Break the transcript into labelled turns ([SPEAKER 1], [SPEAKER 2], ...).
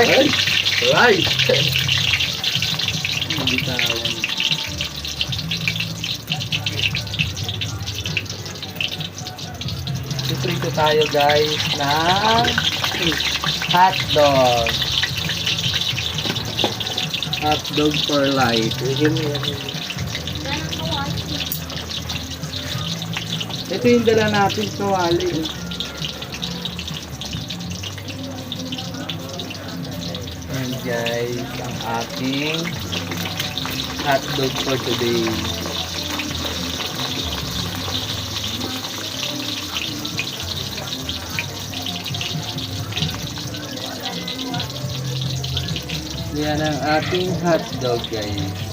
[SPEAKER 1] Ay!
[SPEAKER 2] Right!
[SPEAKER 1] Bitawan. Piprito tayo guys ng hotdog. Hotdog for life. Ito yung dala natin sa wali. And guys, ang ating hotdog for today. Yan ang ating hotdog guys.